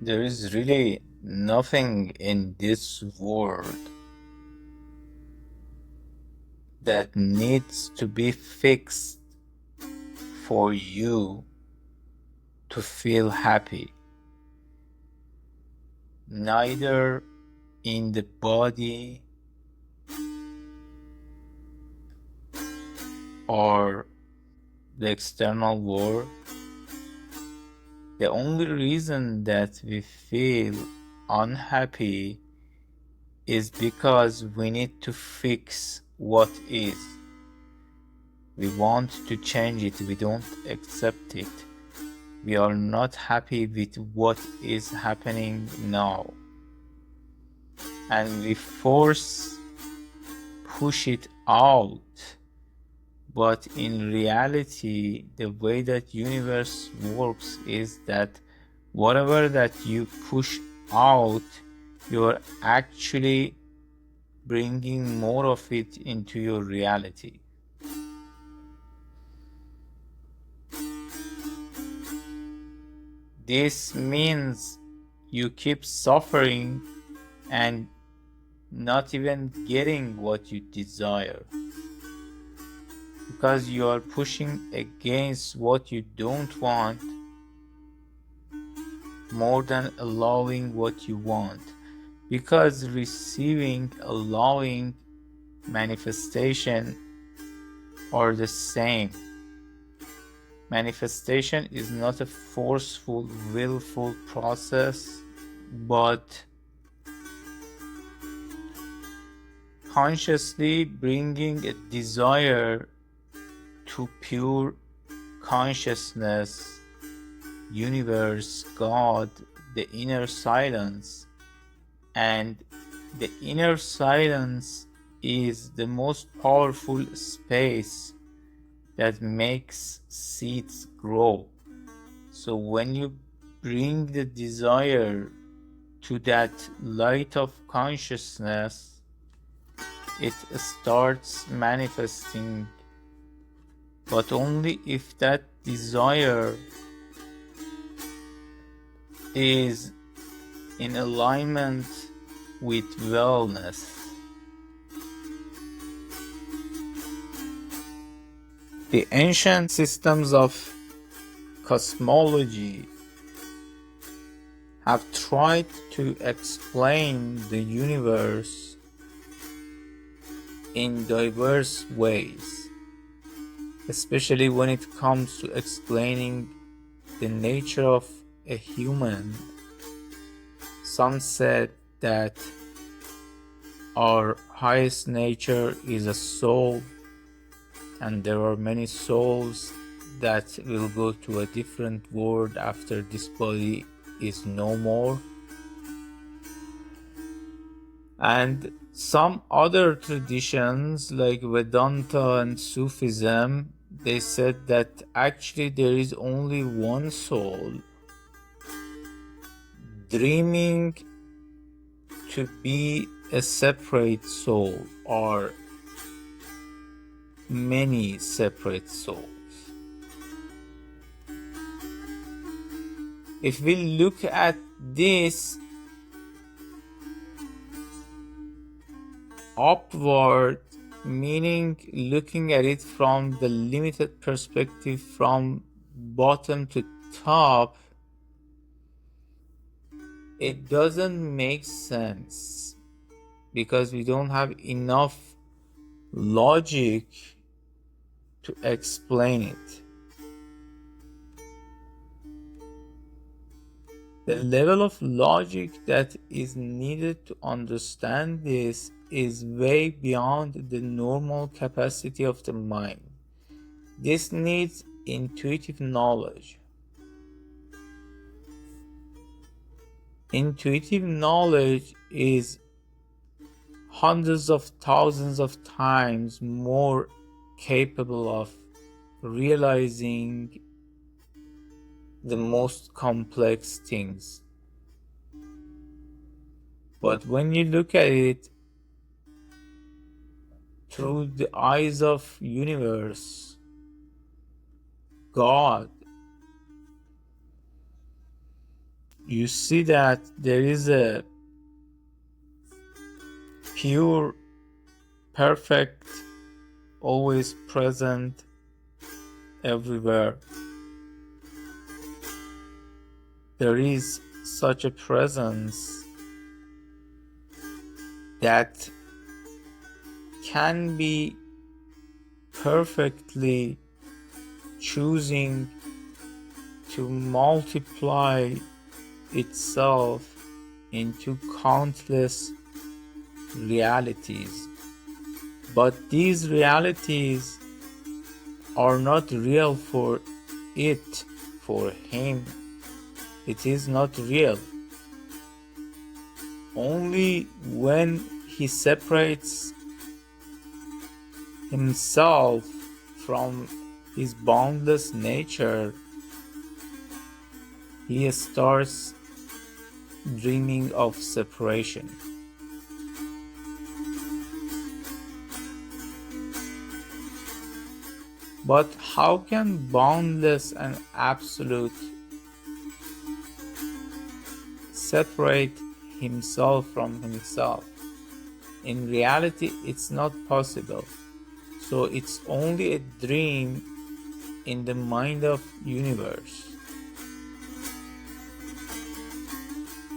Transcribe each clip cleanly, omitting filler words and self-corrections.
There is really nothing in this world that needs to be fixed for you to feel happy, neither in the body or the external world. The only reason that we feel unhappy is because we need to fix what is. We want to change it, we don't accept it. We are not happy with what is happening now. And we push it out. But in reality, the way that universe works is that whatever that you push out, you're actually bringing more of it into your reality. This means you keep suffering and not even getting what you desire, because you are pushing against what you don't want more than allowing what you want, because receiving, allowing, manifestation are the same. Manifestation is not a forceful, willful process, but consciously bringing a desire to pure consciousness, universe, God, the inner silence. And the inner silence is the most powerful space that makes seeds grow. So when you bring the desire to that light of consciousness, it starts manifesting, but only if that desire is in alignment with wellness. The ancient systems of cosmology have tried to explain the universe in diverse ways, especially when it comes to explaining the nature of a human. Some said that our highest nature is a soul, and there are many souls that will go to a different world after this body is no more. And some other traditions like Vedanta and Sufism, they said that actually there is only one soul dreaming to be a separate soul, or many separate souls. If we look at this upward, meaning looking at it from the limited perspective from bottom to top, it doesn't make sense, because we don't have enough logic to explain it. The level of logic that is needed to understand this is way beyond the normal capacity of the mind. This needs intuitive knowledge. Intuitive knowledge is hundreds of thousands of times more capable of realizing the most complex things. But when you look at it through the eyes of universe, God, you see that there is a pure, perfect, always present everywhere. There is such a presence that can be perfectly choosing to multiply itself into countless realities. But these realities are not real for it, for him. It is not real. Only when he separates himself from his boundless nature, he starts dreaming of separation. But how can boundless and absolute separate himself from himself? In reality, it's not possible. So it's only a dream in the mind of universe.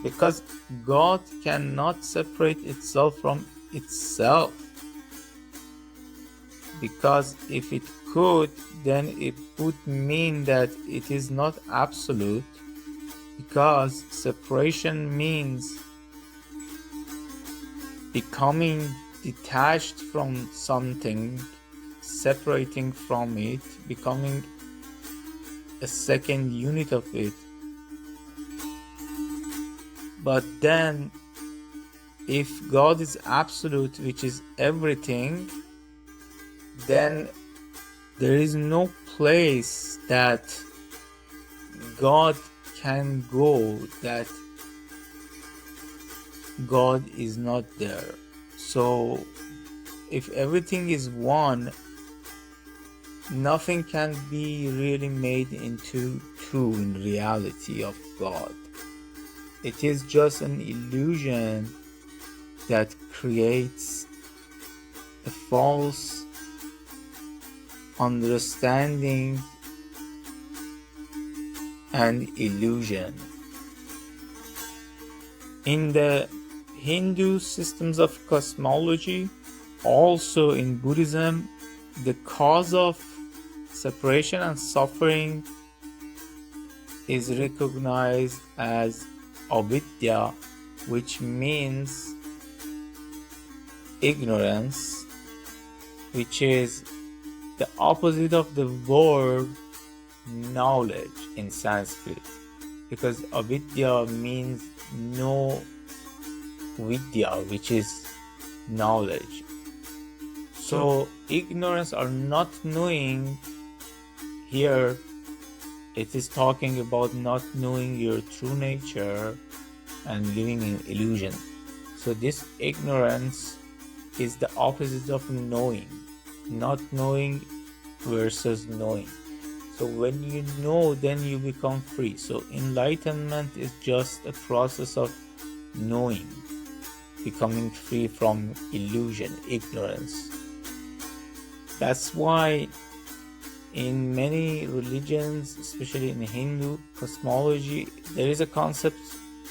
Because God cannot separate itself from itself. Because if it could, then it would mean that it is not absolute, because separation means becoming detached from something, separating from it, becoming a second unit of it. But then, if God is absolute, which is everything, then there is no place that God can go that God is not there. So if everything is one, nothing can be really made into two in reality of God. It is just an illusion that creates a false understanding and illusion. In the Hindu systems of cosmology, also in Buddhism, the cause of separation and suffering is recognized as Avidya, which means ignorance, which is the opposite of the word knowledge in Sanskrit, because avidya means no vidya, which is knowledge. So ignorance or not knowing, here it is talking about not knowing your true nature and living in illusion. So this ignorance is the opposite of knowing. Not knowing versus knowing. So when you know, then you become free. So enlightenment is just a process of knowing, becoming free from illusion, ignorance. That's why in many religions, especially in Hindu cosmology, there is a concept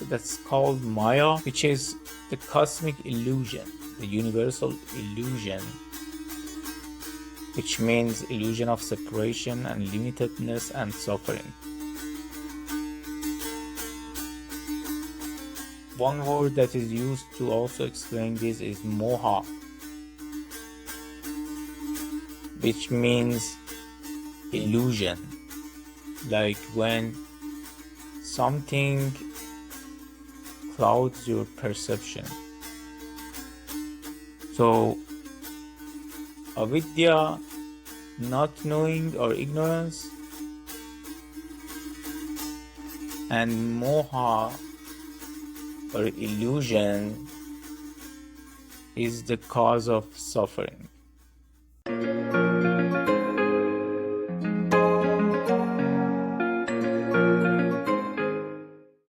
that's called Maya, which is the cosmic illusion, the universal illusion, which means illusion of separation and limitedness and suffering. One word that is used to also explain this is moha, which means illusion, like when something clouds your perception. So avidya, not knowing or ignorance, and moha or illusion is the cause of suffering.